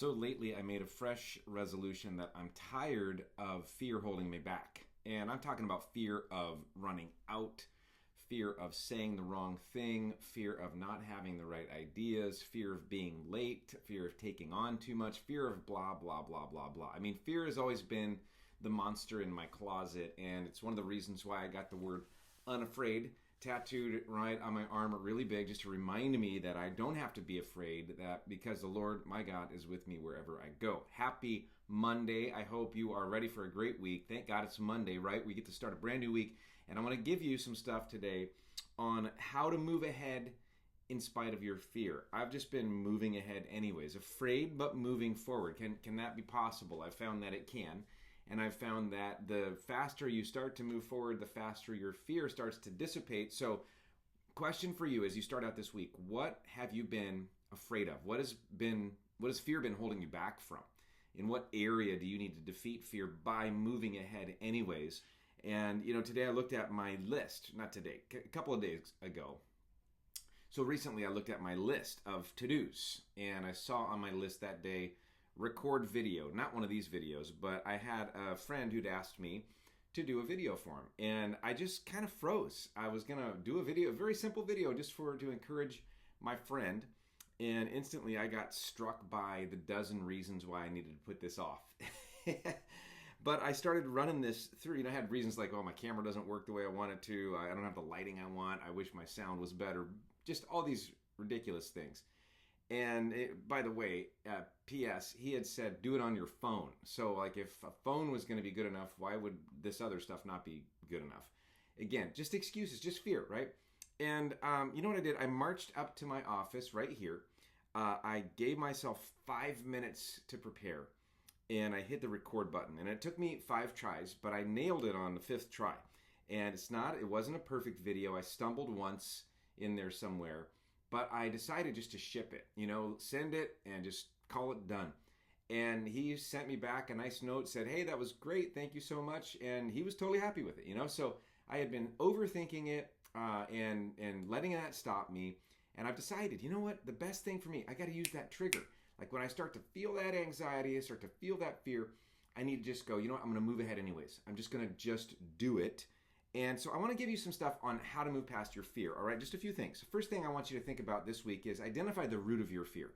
So lately, I made a fresh resolution that I'm tired of fear holding me back. And I'm talking about fear of running out, fear of saying the wrong thing, fear of not having the right ideas, fear of being late, fear of taking on too much, fear of blah, blah, blah, blah, blah. I mean, fear has always been the monster in my closet, and it's one of the reasons why I got the word unafraid tattooed right on my arm really big, just to remind me that I don't have to be afraid, that because the Lord, my God, is with me wherever I go. Happy Monday. I hope you are ready for a great week. Thank God it's Monday, right? We get to start a brand new week, and I want to give you some stuff today on how to move ahead in spite of your fear. I've just been moving ahead anyways, afraid but moving forward. Can that be possible? I've found that it can. And I've found that the faster you start to move forward, the faster your fear starts to dissipate. So, question for you as you start out this week: what have you been afraid of? What has fear been holding you back from? In what area do you need to defeat fear by moving ahead anyways? And today I looked at my list. Not today, a couple of days ago. So recently I looked at my list of to-dos, and I saw on my list that day, record video. Not one of these videos, but I had a friend who'd asked me to do a video for him, and I just kind of froze. I was gonna do a video, a very simple video, just to encourage my friend, and instantly I got struck by the dozen reasons why I needed to put this off. But I started running this through. I had reasons like, oh, my camera doesn't work the way I want it to. I don't have the lighting I want. I wish my sound was better. Just all these ridiculous things. And by the way, P.S., he had said, do it on your phone. So like if a phone was going to be good enough, why would this other stuff not be good enough? Again, just excuses, just fear, right? And you know what I did? I marched up to my office right here. I gave myself 5 minutes to prepare, and I hit the record button. And it took me 5 tries, but I nailed it on the 5th try. And it wasn't a perfect video. I stumbled once in there somewhere. But I decided just to ship it, send it and just call it done. And he sent me back a nice note, said, hey, that was great. Thank you so much. And he was totally happy with it, So I had been overthinking it and letting that stop me. And I've decided, you know what? The best thing for me, I got to use that trigger. Like when I start to feel that anxiety, I start to feel that fear, I need to just go, you know what? I'm going to move ahead anyways. I'm just going to just do it. And so I want to give you some stuff on how to move past your fear, all right? Just a few things. The first thing I want you to think about this week is identify the root of your fear.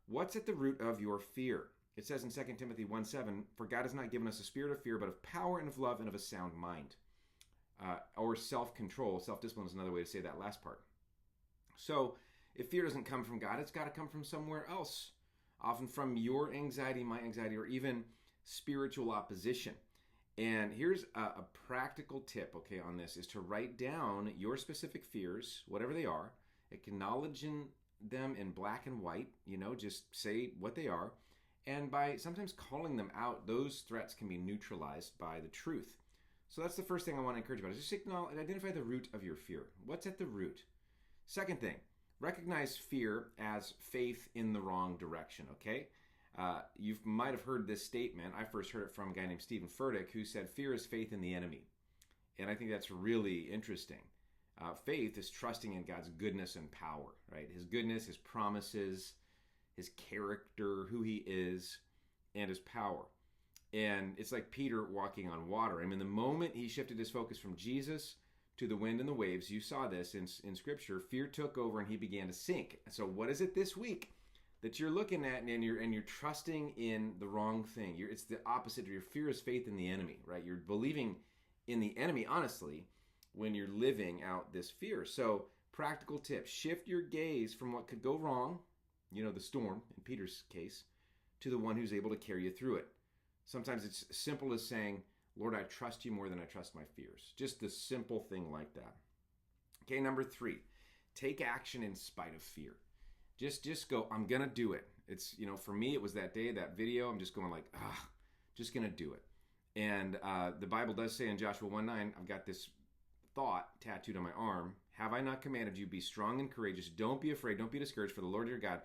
What's at the root of your fear? It says in 2 Timothy 1:7, for God has not given us a spirit of fear, but of power and of love and of a sound mind. Or self-control. Self-discipline is another way to say that last part. So if fear doesn't come from God, it's got to come from somewhere else. Often from your anxiety, my anxiety, or even spiritual opposition. And here's a practical tip, okay, on this, is to write down your specific fears, whatever they are, acknowledging them in black and white, just say what they are. And by sometimes calling them out, those threats can be neutralized by the truth. So that's the first thing I want to encourage you about, is just acknowledge and identify the root of your fear. What's at the root? Second thing, recognize fear as faith in the wrong direction, okay? You might have heard this statement. I first heard it from a guy named Stephen Furtick, who said, fear is faith in the enemy. And I think that's really interesting. Faith is trusting in God's goodness and power, right? His goodness, his promises, his character, who he is, and his power. And it's like Peter walking on water. I mean, the moment he shifted his focus from Jesus to the wind and the waves, you saw this in Scripture, fear took over and he began to sink. So what is it this week that you're looking at and you're trusting in the wrong thing? It's the opposite. Your fear is faith in the enemy, right? You're believing in the enemy, honestly, when you're living out this fear. So practical tip, shift your gaze from what could go wrong, the storm in Peter's case, to the one who's able to carry you through it. Sometimes it's as simple as saying, Lord, I trust you more than I trust my fears. Just the simple thing like that. Okay, number 3, take action in spite of fear. Just go, I'm going to do it. It's, for me, it was that day, that video, I'm just going like, just going to do it. And the Bible does say in Joshua 1:9, I've got this thought tattooed on my arm. Have I not commanded you, be strong and courageous. Don't be afraid. Don't be discouraged, for the Lord your God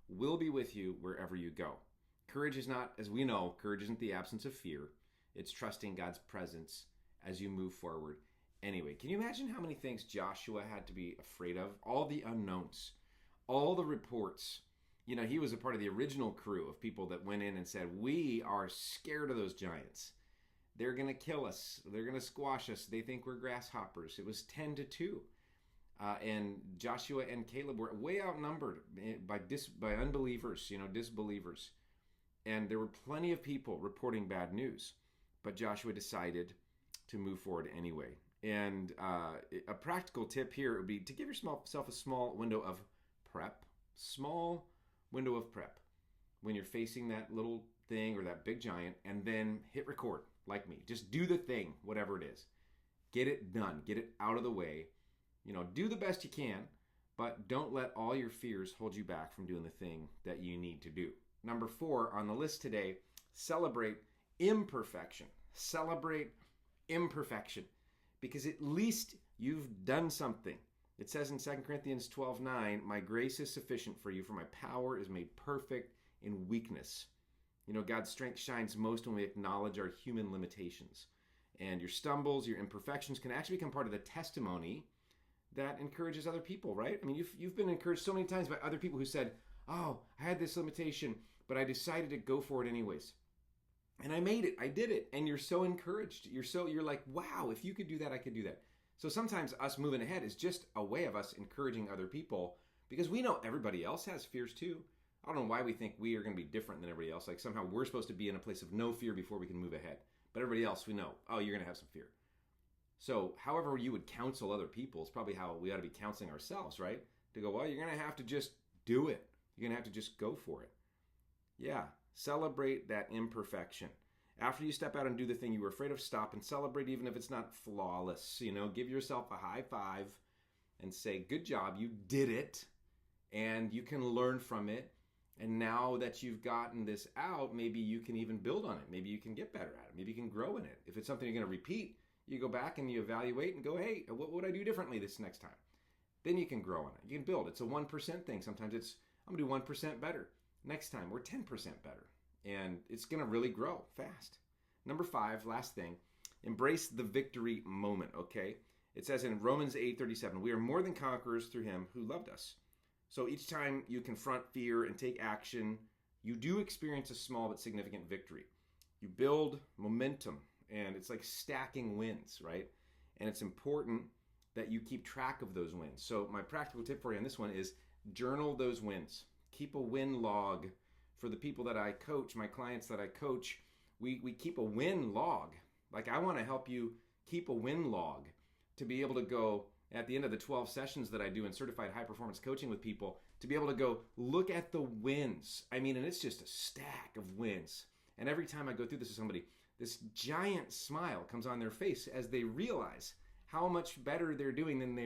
will be with you wherever you go. Courage is not, as we know, courage isn't the absence of fear. It's trusting God's presence as you move forward. Anyway, can you imagine how many things Joshua had to be afraid of? All the unknowns, all the reports he was a part of the original crew of people that went in and said, we are scared of those giants. They're going to kill us. They're going to squash us. They think we're grasshoppers. It was 10-2. And Joshua and Caleb were way outnumbered by unbelievers, disbelievers. And there were plenty of people reporting bad news. But Joshua decided to move forward anyway. And a practical tip here would be to give yourself a small window of prep. Small window of prep when you're facing that little thing or that big giant, and then hit record like me. Just do the thing, whatever it is. Get it done. Get it out of the way. Do the best you can, but don't let all your fears hold you back from doing the thing that you need to do. Number 4 on the list today, celebrate imperfection. Celebrate imperfection, because at least you've done something. It says in 2 Corinthians 12:9, my grace is sufficient for you, for my power is made perfect in weakness. God's strength shines most when we acknowledge our human limitations. And your stumbles, your imperfections can actually become part of the testimony that encourages other people, right? I mean, you've been encouraged so many times by other people who said, oh, I had this limitation, but I decided to go for it anyways. And I made it. I did it. And you're so encouraged. You're like, wow, if you could do that, I could do that. So sometimes us moving ahead is just a way of us encouraging other people, because we know everybody else has fears too. I don't know why we think we are going to be different than everybody else. Like somehow we're supposed to be in a place of no fear before we can move ahead. But everybody else, we know, oh, you're going to have some fear. So however you would counsel other people is probably how we ought to be counseling ourselves, right? To go, well, you're going to have to just do it. You're going to have to just go for it. Yeah, celebrate that imperfection. After you step out and do the thing you were afraid of, stop and celebrate, even if it's not flawless. Give yourself a high five and say, good job, you did it, and you can learn from it. And now that you've gotten this out, maybe you can even build on it. Maybe you can get better at it. Maybe you can grow in it. If it's something you're going to repeat, you go back and you evaluate and go, hey, what would I do differently this next time? Then you can grow on it. You can build. It's a 1% thing. Sometimes it's, I'm going to do 1% better. Next time, we're 10% better. And it's going to really grow fast. Number 5, last thing, embrace the victory moment, okay? It says in Romans 8:37, we are more than conquerors through him who loved us. So each time you confront fear and take action, you do experience a small but significant victory. You build momentum, and it's like stacking wins, right? And it's important that you keep track of those wins. So my practical tip for you on this one is journal those wins. Keep a win log. For the people that I coach, my clients that I coach, we keep a win log. Like I want to help you keep a win log to be able to go at the end of the 12 sessions that I do in certified high performance coaching with people, to be able to go look at the wins. I mean, and it's just a stack of wins. And every time I go through this with somebody, this giant smile comes on their face as they realize how much better they're doing than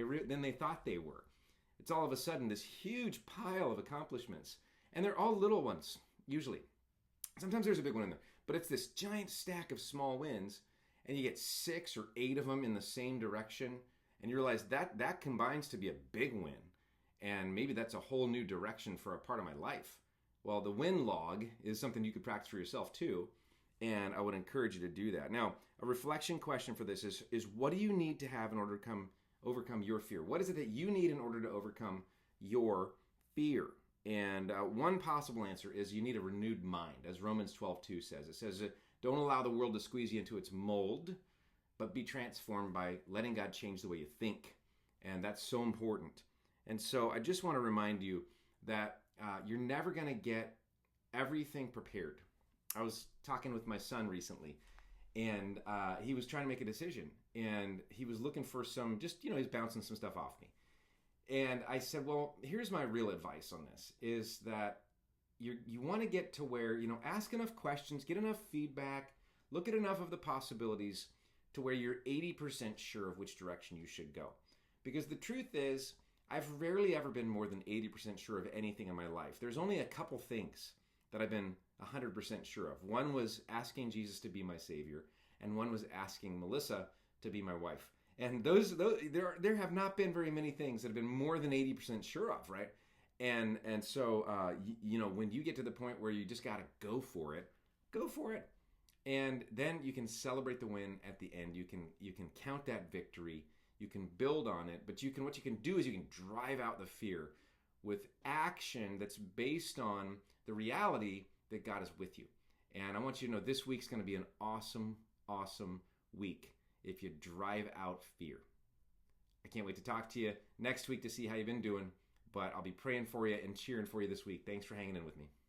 they thought they were. It's all of a sudden this huge pile of accomplishments. And they're all little ones, usually. Sometimes there's a big one in there. But it's this giant stack of small wins, and you get 6 or 8 of them in the same direction, and you realize that combines to be a big win. And maybe that's a whole new direction for a part of my life. Well, the win log is something you could practice for yourself too, and I would encourage you to do that. Now, a reflection question for this is what do you need to have in order to overcome your fear? What is it that you need in order to overcome your fear? And one possible answer is you need a renewed mind, as Romans 12:2 says. It says, don't allow the world to squeeze you into its mold, but be transformed by letting God change the way you think. And that's so important. And so I just want to remind you that you're never going to get everything prepared. I was talking with my son recently, and he was trying to make a decision. And he was looking for some, he's bouncing some stuff off me. And I said, well, here's my real advice on this, is that you want to get to where, ask enough questions, get enough feedback, look at enough of the possibilities to where you're 80% sure of which direction you should go. Because the truth is, I've rarely ever been more than 80% sure of anything in my life. There's only a couple things that I've been 100% sure of. One was asking Jesus to be my Savior, and one was asking Melissa to be my wife. And those there have not been very many things that have been more than 80% sure of, right? And so when you get to the point where you just got to go for it, go for it. And then you can celebrate the win at the end. You can count that victory. You can build on it. But what you can do is you can drive out the fear with action that's based on the reality that God is with you. And I want you to know this week's going to be an awesome, awesome week if you drive out fear. I can't wait to talk to you next week to see how you've been doing, but I'll be praying for you and cheering for you this week. Thanks for hanging in with me.